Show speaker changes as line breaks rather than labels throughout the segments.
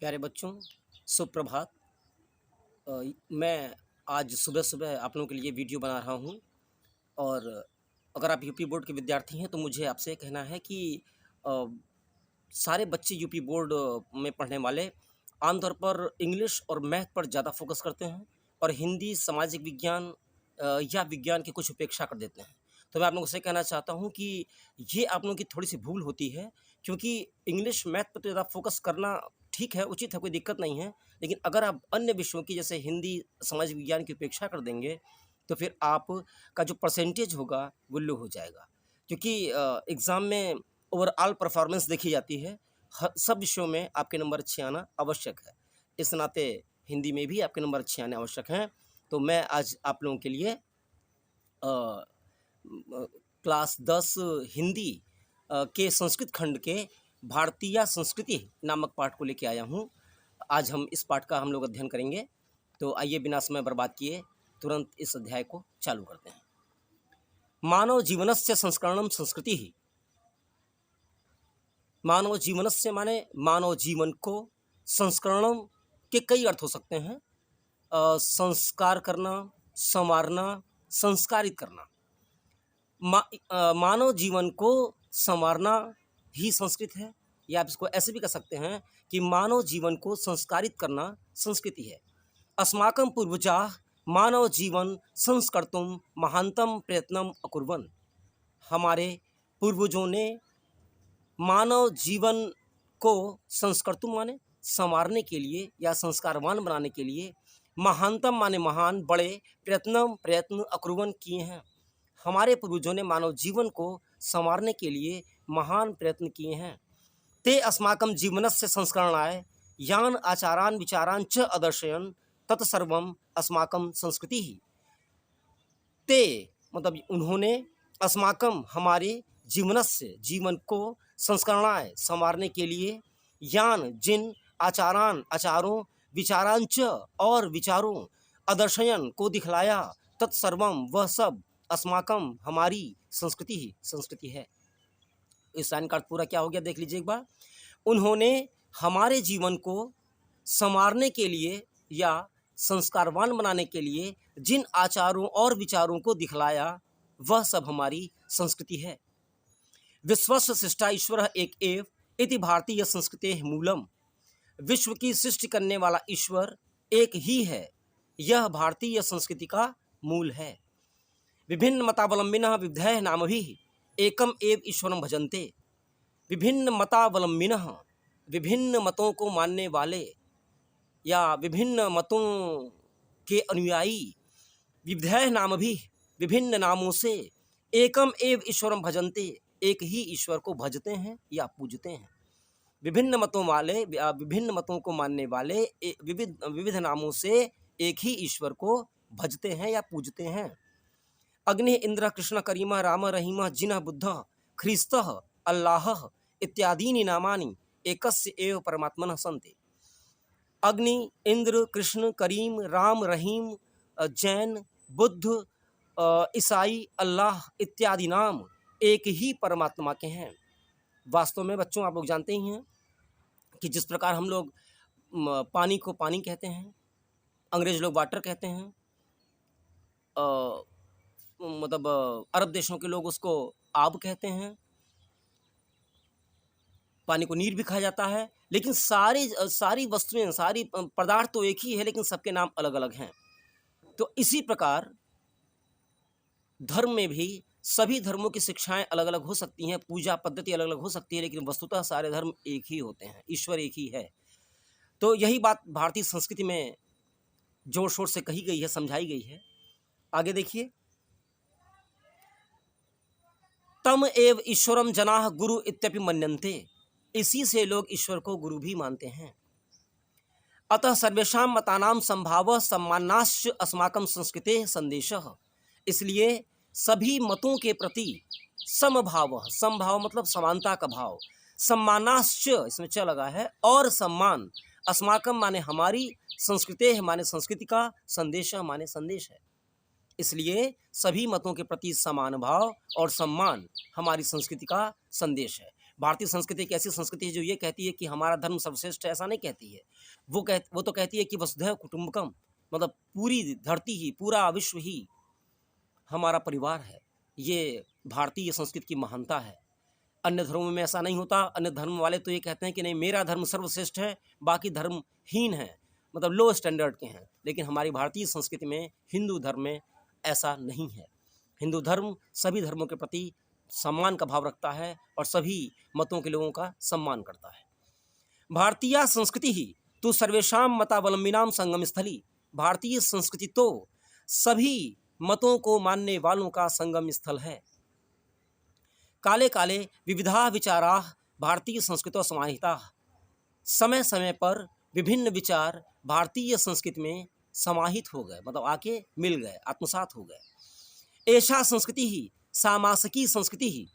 प्यारे बच्चों, सुप्रभात। मैं आज सुबह-सुबह आप लोगों के लिए वीडियो बना रहा हूँ और अगर आप यूपी बोर्ड के विद्यार्थी हैं, तो मुझे आपसे कहना है कि अ, सारे बच्चे यूपी बोर्ड में पढ़ने वाले आमतौर पर इंग्लिश और मैथ पर ज़्यादा फ़ोकस करते हैं और हिंदी, सामाजिक विज्ञान या विज्ञान की कुछ उपेक्षा कर देते हैं। तो मैं आप लोगों से कहना चाहता हूँ कि ये आप लोगों की थोड़ी-सी भूल होती है, क्योंकि इंग्लिश, मैथ पे तो ज़्यादा फ़ोकस करना ठीक है, उचित है, कोई दिक्कत नहीं है। लेकिन अगर आप अन्य विषयों की जैसे हिंदी, सामाजिक विज्ञान की उपेक्षा कर देंगे, तो फिर आपका जो परसेंटेज होगा, वो लो हो जाएगा। क्योंकि एग्ज़ाम में ओवरऑल परफ़ॉर्मेंस देखी जाती है। सब विषयों में आपके नंबर अच्छे आना आवश्यक है। इस नाते हिंदी में भी आपके नंबर अच्छे आने आवश्यक हैं। तो मैं आज आप लोगों के लिए अ, क्लास 10 हिंदी के संस्कृत खंड के भारतीय संस्कृति नामक पाठ को लेके आया हूँ। आज हम इस पाठ का हम लोग अध्ययन करेंगे। तो आइए बिना समय बर्बाद किए तुरंत इस अध्याय को चालू करते हैं। मानव जीवनस्य संस्करणम संस्कृतिः। मानव जीवनस्य माने मानव जीवन को, संस्करणम के कई अर्थ हो सकते हैं। संस्कार करना, संवारना, संस्कारित करना। मानव जीवन को संवारना ही संस्कृत है, या आप इसको ऐसे भी कह सकते हैं कि मानव जीवन को संस्कारित करना संस्कृति है। अस्माकं पूर्वजाः मानव जीवन संस्कर्तुं महांतम प्रयत्नम अकुर्वन्। हमारे पूर्वजों ने मानव जीवन को संस्कर्तुम माने संवारने के लिए या संस्कारवान बनाने के लिए, महानतम माने महान, बड़े, प्रयत्न अकुर्वन् किए हैं। हमारे पूर्वजों ने मानव जीवन को संवारने के लिए महान प्रयत्न किए हैं। ते अस्माकं जीवनस्य संस्करणाय यान आचारान विचारान च अदर्शयन् तत्सर्वम् अस्माकं संस्कृतिः। ते मतलब उन्होंने, अस्माकम हमारे, जीवनस्य जीवन को, संस्करणाय संवारने के लिए, यान जिन, आचारान आचारों, विचारांच और विचारों, अदर्शयन को दिखलाया, तत्सर्वम वह सब, अस्माकम हमारी, संस्कृति ही संस्कृति है। इस लाइन का अर्थ पूरा क्या हो गया देख लीजिए एक बार। उन्होंने हमारे जीवन को संवारने के लिए या संस्कारवान बनाने के लिए जिन आचारों और विचारों को दिखलाया, वह सब हमारी संस्कृति है। विश्वस्य सृष्टा ईश्वर एक एव इति भारतीय संस्कृते मूलम। विश्व की सृष्टि करने वाला ईश्वर एक ही है, यह भारतीय संस्कृति का मूल है। विभिन्न मतावलंबिनः विविधैः नामभिः एकम एव ईश्वरं भजन्ते। विभिन्न मतावलंबिनः, विभिन्न मतों को मानने वाले या विभिन्न मतों के अनुयायी, विविधैः नामभिः विभिन्न नामों से, एकम एव ईश्वरं भजन्ते एक ही ईश्वर को भजते हैं या पूजते हैं। विभिन्न मतों वाले, विभिन्न मतों को मानने वाले विविध नामों से एक ही ईश्वर को भजते हैं या पूजते हैं। अग्नि इंद्र कृष्ण करीम राम रहीम जिनः बुद्ध ख्रीस्त अल्लाह इत्यादीनि नामानि एकस्य एव परमात्मनः सन्ति। अग्नि, इंद्र, कृष्ण, करीम, राम, रहीम, जैन, बुद्ध, ईसाई, अल्लाह इत्यादि नाम एक ही परमात्मा के हैं। वास्तव में बच्चों, आप लोग जानते ही हैं कि जिस प्रकार हम लोग पानी को पानी कहते हैं, अंग्रेज लोग वाटर कहते हैं, मतलब अरब देशों के लोग उसको आब कहते हैं, पानी को नीर भी कहा जाता है। लेकिन सारी वस्तुएं, सारी पदार्थ तो एक ही है, लेकिन सबके नाम अलग अलग हैं। तो इसी प्रकार धर्म में भी सभी धर्मों की शिक्षाएं अलग अलग हो सकती हैं, पूजा पद्धति अलग अलग हो सकती है, लेकिन वस्तुतः सारे धर्म एक ही होते हैं, ईश्वर एक ही है। तो यही बात भारतीय संस्कृति में जोर शोर से कही गई है, समझाई गई है। आगे देखिए, तम एव ईश्वरम जनाः गुरु इत्यपि मन्यन्ते। इसी से लोग ईश्वर को गुरु भी मानते हैं। अतः सर्वेषां मतानां संभावः सम्मानाश्च अस्माकं संस्कृतेः संदेशः। इसलिए सभी मतों के प्रति समभाव, समभाव मतलब समानता का भाव, सम्मानाश्च इसमें च लगा है, और सम्मान, अस्माकम माने हमारी, संस्कृतेः माने संस्कृति का, संदेशः माने संदेश है। इसलिए सभी मतों के प्रति समान भाव और सम्मान हमारी संस्कृति का संदेश है। भारतीय संस्कृति एक ऐसी संस्कृति है जो ये कहती है कि हमारा धर्म सर्वश्रेष्ठ है, ऐसा नहीं कहती है। वो तो कहती है कि वसुधैव कुटुम्बकम, मतलब पूरी धरती ही, पूरा विश्व ही हमारा परिवार है। ये भारतीय संस्कृति की महानता है। अन्य धर्मों में ऐसा नहीं होता। अन्य धर्म वाले तो ये कहते हैं कि नहीं, मेरा धर्म सर्वश्रेष्ठ है, बाकी धर्महीन है, मतलब लो स्टैंडर्ड के हैं। लेकिन हमारी भारतीय संस्कृति में, हिंदू धर्म में ऐसा नहीं है। हिंदू धर्म सभी धर्मों के प्रति सम्मान का भाव रखता है और सभी मतों के लोगों का सम्मान करता है। भारतीय संस्कृति ही तो सर्वेषां मतावलंबिनां संगम स्थली। भारतीय संस्कृति तो सभी मतों को मानने वालों का संगम स्थल है। काले काले विविधा विचारा भारतीय संस्कृतौ समाहिताः। समय समय पर विभिन्न विचार भारतीय संस्कृति में समाहित हो गए, मतलब आके मिल गए, आत्मसात हो गए। ऐसा संस्कृति ही सामासिकी संस्कृति ही,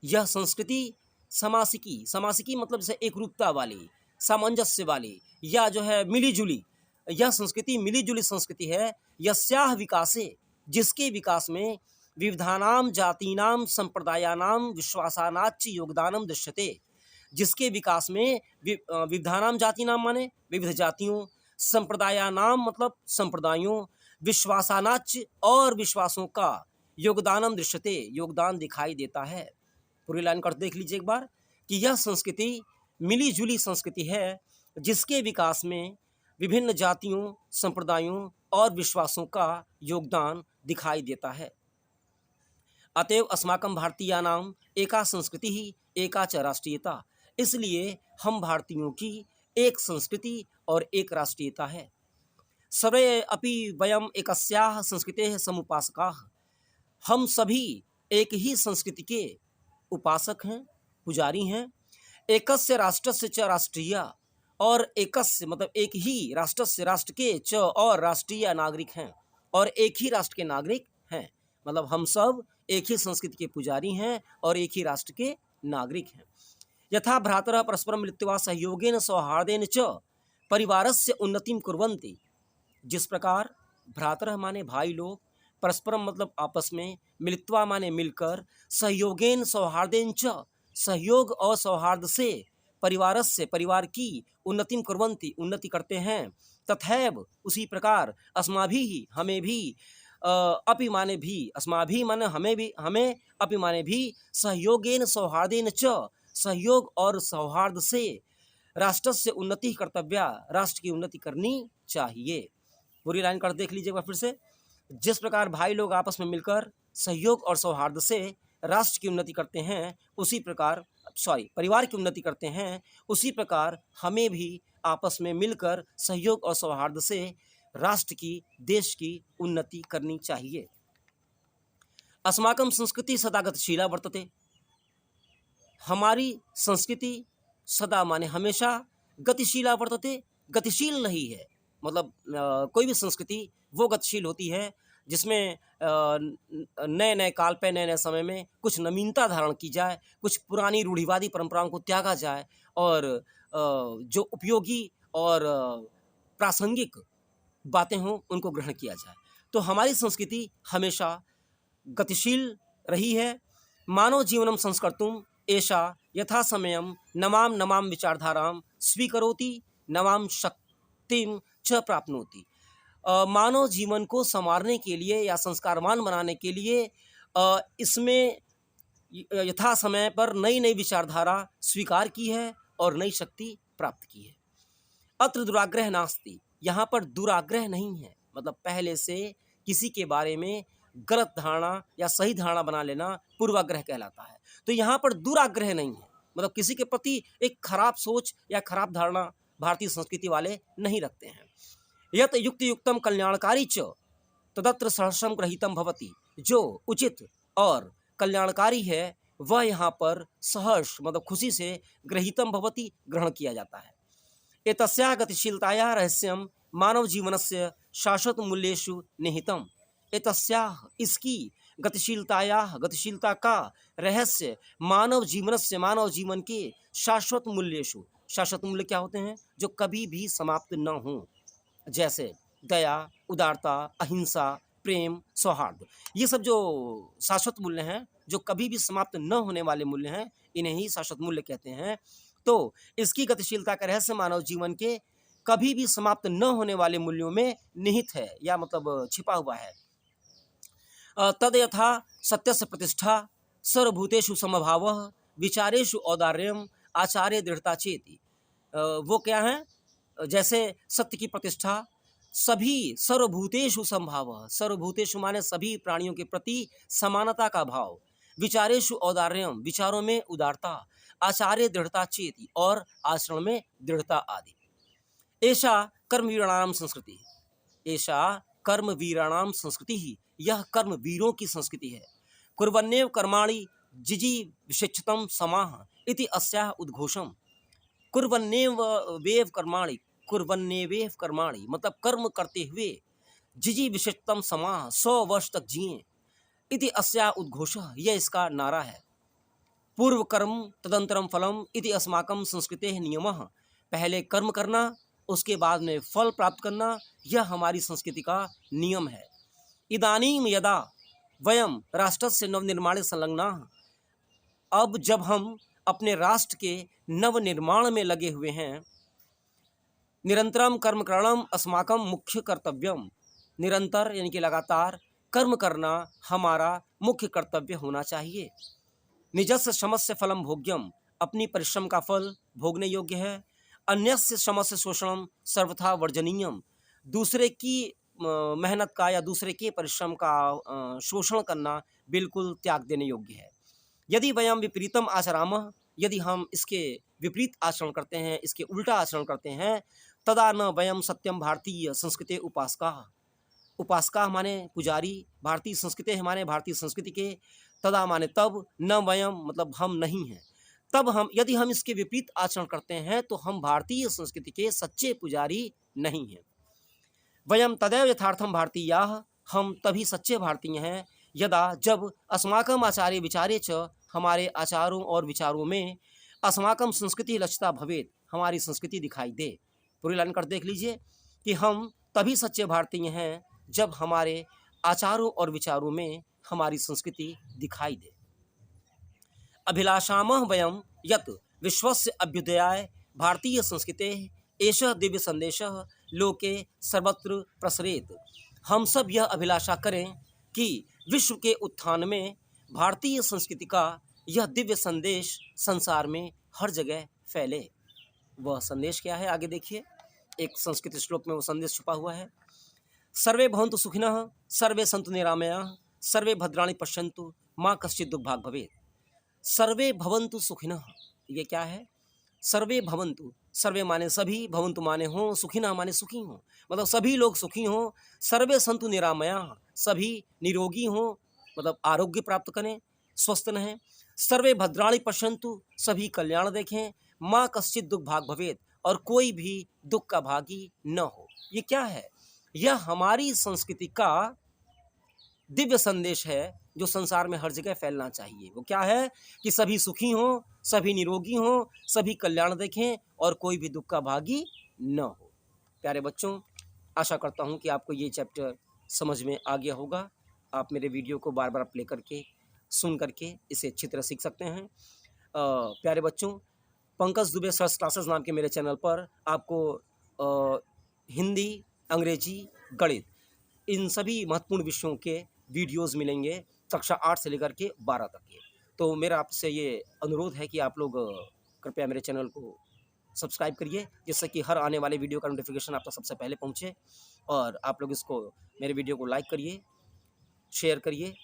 यह संस्कृति समासिकी, समासिकी मतलब जैसे एक रूपता वाली, सामंजस्य वाली, या जो है मिली जुली, यह संस्कृति मिली जुली संस्कृति है। यस्याह विकासे, जिसके विकास में विविधानाम जातीनाम संप्रदायानाम विश्वासानाच्च योगदानम दृश्यते। जिसके विकास में विविधानाम जातीनाम माने विविध जातियों, संप्रदायानाम मतलब संप्रदायों, विश्वासानाच्च और विश्वासों का योगदानम दृश्यते, योगदान दिखाई देता है। पूरी लाइन कर देख लीजिए एक बार कि यह संस्कृति मिली जुली संस्कृति है जिसके विकास में विभिन्न जातियों, संप्रदायों और विश्वासों का योगदान दिखाई देता है। अतएव अस्माकं भारतीयानाम एका संस्कृति ही एका च राष्ट्रीयता। इसलिए हम भारतीयों की एक संस्कृति और एक राष्ट्रीयता है। सर्वे अपि वयम एकस्याः संस्कृतेः समुपासकाः। हम सभी एक ही संस्कृति के उपासक हैं, पुजारी हैं। एकस्य राष्ट्रस्य च राष्ट्रीय, और एकस्य मतलब एक ही राष्ट्रस्य, राष्ट्र के, च और राष्ट्रीय नागरिक हैं, और एक ही राष्ट्र के नागरिक हैं। मतलब हम सब एक ही संस्कृति के पुजारी हैं और एक ही राष्ट्र के नागरिक हैं। यथा भ्रातरः परस्परं मिलित्वा सहयोगेन सौहार्देन च परिवारस्य उन्नतिं कुर्वन्ति। जिस प्रकार भ्रातरः माने भाई लोग, परस्परम मतलब आपस में, मिलित्वा माने मिलकर, सहयोगेन सौहार्देन च सहयोग और सौहार्द से, परिवारस्य परिवार की, उन्नतिं कुर्वन्ति उन्नति करते हैं। तथैव उसी प्रकार अस्माभिः हमें भी, अपि माने भी, अस्माभिः माने हमें अपि माने भी, सहयोगेन सौहार्देन च सहयोग और सौहार्द से राष्ट्रस्य उन्नति कर्तव्या, राष्ट्र की उन्नति करनी चाहिए। पूरी लाइन कर देख लीजिएगा फिर से। जिस प्रकार भाई लोग आपस में मिलकर सहयोग और सौहार्द से राष्ट्र की उन्नति करते हैं, उसी प्रकार परिवार की उन्नति करते हैं, उसी प्रकार हमें भी आपस में मिलकर सहयोग और सौहार्द से राष्ट्र की, देश की उन्नति करनी चाहिए। अस्माकं संस्कृति सदा गतिशीला वर्तते। हमारी संस्कृति सदा माने हमेशा गतिशीला वर्तते, गतिशील रही है। मतलब कोई भी संस्कृति वो गतिशील होती है जिसमें नए नए काल पे, नए नए समय में कुछ नवीनता धारण की जाए, कुछ पुरानी रूढ़िवादी परंपराओं को त्यागा जाए और जो उपयोगी और प्रासंगिक बातें हों उनको ग्रहण किया जाए। तो हमारी संस्कृति हमेशा गतिशील रही है। मानव जीवनम संस्कर्तुम एषा यथा समयम नमाम नमाम विचारधाराम स्वीकरोति, नमाम शक्तिम च प्राप्नोति। मानव जीवन को संवारने के लिए या संस्कारवान बनाने के लिए इसमें यथा समय पर नई नई विचारधारा स्वीकार की है और नई शक्ति प्राप्त की है। अत्र दुराग्रह नास्ति। यहाँ पर दुराग्रह नहीं है, मतलब पहले से किसी के बारे में गलत धारणा या सही धारणा बना लेना पूर्वाग्रह कहलाता है। तो यहाँ पर दुराग्रह नहीं है, मतलब किसी के प्रति एक खराब सोच या खराब धारणा भारतीय संस्कृति वाले नहीं रखते हैं। यत युक्ति युक्तम कल्याणकारी च तदत्र सहर्षम ग्रहीतम भवति। जो उचित और कल्याणकारी है वह यहाँ पर सहर्ष मतलब खुशी से ग्रहीतम भवति ग्रहण किया जाता है। एतस्याः गतिशीलतायाः रहस्यम मानव जीवनस्य शाश्वत मूल्येषु निहितम। एतस्याः इसकी गतिशीलता का रहस्य मानव जीवनस्य, मानव जीवन के शाश्वत मूल्येषु। शाश्वत मूल्य क्या होते हैं? जो कभी भी समाप्त न हों, जैसे दया, उदारता, अहिंसा, प्रेम, सौहार्द। ये सब जो शाश्वत मूल्य हैं, जो कभी भी समाप्त न होने वाले मूल्य हैं, इन्हें ही शाश्वत मूल्य कहते हैं। तो इसकी गतिशीलता का रहस्य मानव जीवन के कभी भी समाप्त न होने वाले मूल्यों में निहित है, या मतलब छिपा हुआ है। तद यथा सत्यस्य प्रतिष्ठा, सर्वभूतेषु समभावः, विचारेषु औदार्यम, आचार्य दृढ़ता चेति। वो क्या है? जैसे सत्य की प्रतिष्ठा, सभी सर्वभूतेषु समभावः, सर्वभूतेषु माने सभी प्राणियों के प्रति समानता का भाव, विचारेषु औदार्यम, विचारों में उदारता, आचार्य दृढ़ता चेति, और आचरण में दृढ़ता आदि। ऐसा कर्मवीराणाम संस्कृति, ऐसा कर्मवीराणाम संस्कृति ही, यह कर्मवीरों की संस्कृति है। कुर्वन्नेव कर्माणि जिजी विशिक्षतम समाह इति अस्याः उद्घोषम। कुर्वन्नेव वेव कर्माणि, कुर्वन्नेवेव कर्माणि मतलब कर्म करते हुए, जिजी विशिष्टतम समाह 100 वर्ष तक जिए, इति अस्याः उद्घोषः, यह इसका नारा है। पूर्व कर्म तदंतरम फलम इति अस्माकं संस्कृतेः नियमः। पहले कर्म करना, उसके बाद में फल प्राप्त करना, यह हमारी संस्कृति का नियम है। इदानीम यदा वयम राष्ट्रस्य नवनिर्माणे संलग्नाः, अब जब हम अपने राष्ट्र के नवनिर्माण में लगे हुए हैं, निरंतरम कर्मकरणम अस्माकं मुख्य कर्तव्यम, निरंतर यानी कि लगातार कर्म करना हमारा मुख्य कर्तव्य होना चाहिए। निजस्य श्रमस्य फलम भोग्यम, अपनी परिश्रम का फल भोगने योग्य है। अन्यस्य श्रमस्य शोषणम सर्वथा वर्जनीयम, दूसरे की मेहनत का या दूसरे के परिश्रम का शोषण करना बिल्कुल त्याग देने योग्य है। यदि वयम विपरीतम आचरामः, यदि हम इसके विपरीत आचरण करते हैं, इसके उल्टा आचरण करते हैं, तदा न वयम सत्यम भारतीय संस्कृते उपासकाः, उपासका माने पुजारी, भारतीय संस्कृति माने भारतीय संस्कृति के, तदा माने तब, न वयम मतलब हम नहीं हैं, तब हम, यदि हम इसके विपरीत आचरण करते हैं तो हम भारतीय संस्कृति के सच्चे पुजारी नहीं हैं। वयम तदैव यथार्थम भारतीयाः, हम तभी सच्चे भारतीय हैं, यदा जब अस्माकम आचार्य विचारे च, हमारे आचारों और विचारों में, अस्माकम संस्कृति लक्षिता भवेत, हमारी संस्कृति दिखाई दे। पूरी लाइन कर देख लीजिए कि हम तभी सच्चे भारतीय हैं जब हमारे आचारों और विचारों में हमारी संस्कृति दिखाई दे। अभिलाषामः वयम यत् विश्वस्य अभ्युदयाय भारतीय संस्कृतेः एषः दिव्य संदेशः लोके सर्वत्र प्रसरेत। हम सब यह अभिलाषा करें कि विश्व के उत्थान में भारतीय संस्कृति का यह दिव्य संदेश संसार में हर जगह फैले। वह संदेश क्या है? आगे देखिए, एक संस्कृत श्लोक में वो संदेश छुपा हुआ है। सर्वे भवन्तु सुखिनः, सर्वे सन्तु निरामयाः, सर्वे भद्राणि पश्यन्तु, माँ कश्चित् दुर्भाग् भवेत्। सर्वे भवन्तु सुखिनः, ये क्या है? सर्वे भवन्तु, सर्वे माने सभी, भवन्तु माने हो, सुखिनः माने सुखी हो, मतलब सभी लोग सुखी हों। सर्वे सन्तु निरामयाः, सभी निरोगी हों, मतलब आरोग्य प्राप्त करें, स्वस्थ रहें। सर्वे भद्राणि पश्यन्तु, सभी कल्याण देखें। माँ कश्चित् दुर्भाग् भवेत्, और कोई भी दुख का भागी न हो। ये क्या है? यह हमारी संस्कृति का दिव्य संदेश है जो संसार में हर जगह फैलना चाहिए। वो क्या है? कि सभी सुखी हों, सभी निरोगी हों, सभी कल्याण देखें, और कोई भी दुख का भागी न हो। प्यारे बच्चों, आशा करता हूँ कि आपको ये चैप्टर समझ में आ गया होगा। आप मेरे वीडियो को बार बार प्ले करके, सुन करके इसे अच्छी तरह सीख सकते हैं। प्यारे बच्चों, पंकज दुबे सर्च क्लासेस नाम के मेरे चैनल पर आपको हिंदी, अंग्रेजी, गणित, इन सभी महत्वपूर्ण विषयों के वीडियोस मिलेंगे, कक्षा 8 से लेकर के 12 तक के। तो मेरा आपसे ये अनुरोध है कि आप लोग कृपया मेरे चैनल को सब्सक्राइब करिए, जिससे कि हर आने वाले वीडियो का नोटिफिकेशन आप तक सबसे पहले पहुँचे। और आप लोग इसको, मेरे वीडियो को लाइक करिए, शेयर करिए,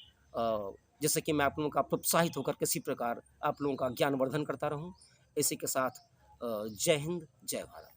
जिससे कि मैं आप लोगों का प्रोत्साहित होकर किसी प्रकार आप लोगों का ज्ञानवर्धन करता रहूं। इसी के साथ जय हिंद, जय भारत।